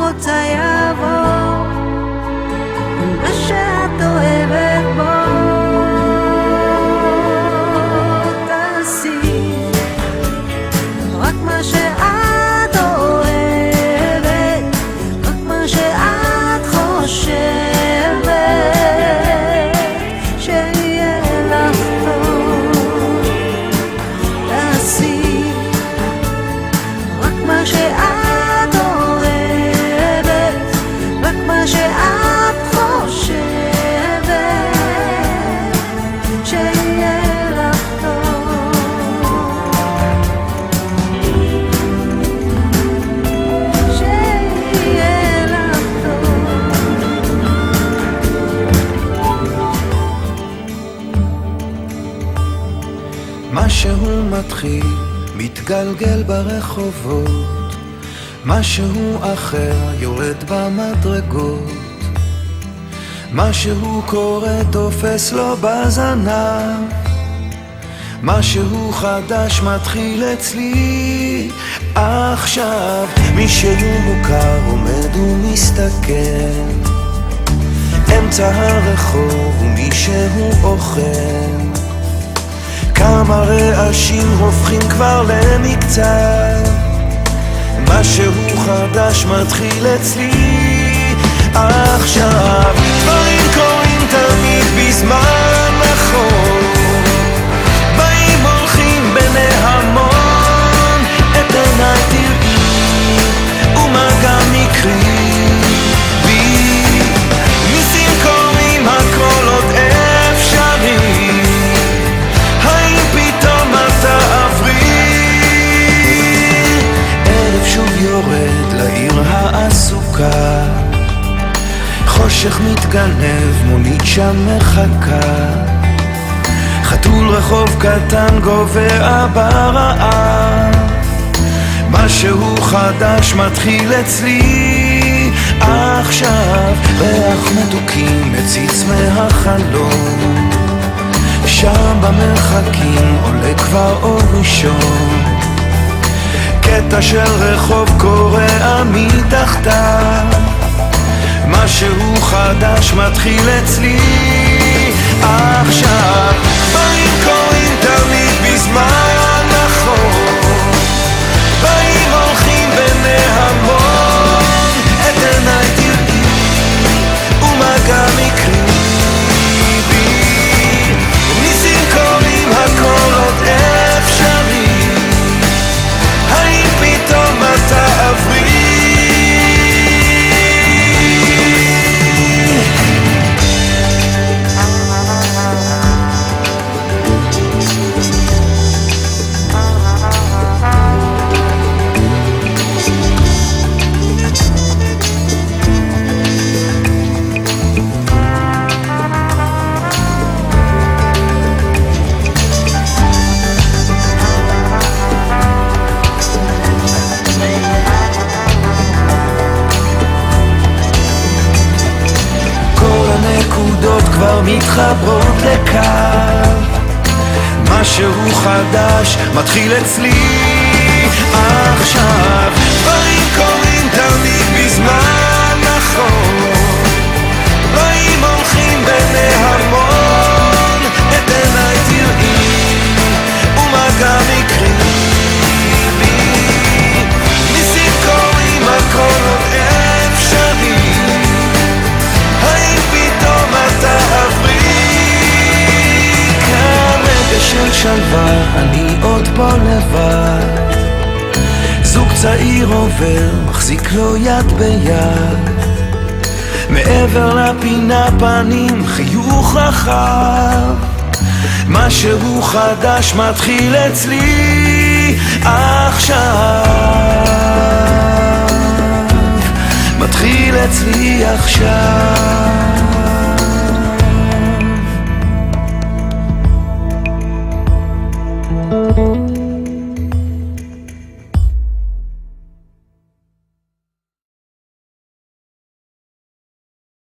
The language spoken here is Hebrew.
רוצה יבוא, מה שאת אוהבת בו תעשי, רק מה שאת אוהבת, רק מה שאת חושבת שיהיה לך טוב. תעשי רק מה שאת אוהבת, רק מה שאת חושבת שיהיה לך טוב. שיהיה לך טוב. משהו מתחיל, מתגלגל ברחובות, משהו אחר יורד במדרגות, משהו קורה תופס לו בזנב, משהו חדש מתחיל אצלי עכשיו. מישהו מוכר עומד ומסתכל אמצע הרחוב ומישהו אוכל, כמה רעשים הופכים כבר למקצת, משהו חדש מתחיל אצלי עכשיו. דברים קורים תמיד בזמן נכון, באים הולכים בני המון, את עיניי תראי ומה גם יקרי בי, ניסים קורים הכל עוד אפשרי, האם פתאום את תעברי? ערב שוב יורד לעיר העסוקה, חושך מתגנב, מונית שם מחכה, חתול רחוב קטן גובע ברעב, משהו חדש מתחיל אצלי עכשיו. ריח מתוקים מציץ מהחלום, שם במרחקים עולה כבר אור ראשון, קטע של רחוב קורע מתחתיו, משהו חדש מתחיל אצלי עכשיו. דברים קורים תמיד בזמן נכון, באים הולכים בני המון, את עיניי תראי ומה גם יקרי בי, ניסים קורים הכל עוד אפשרי, האם פתאום את תעברי? כבר מתחברות לקו, משהו חדש מתחיל אצלי עכשיו. דברים קורים תמיד בזמן נכון, באים הולכים בני המון, את עיניי תראי ומה גם יקרי בי, ניסים קורים הכל עוד אפשרי, האם פתאום את תעברי? כאן רגע של שלווה, אני עוד פה לבד, זוג צעיר עובר, מחזיק לו יד ביד, מעבר לפינה פנים חיוך רחב, משהו חדש מתחיל אצלי עכשיו, מתחיל אצלי עכשיו.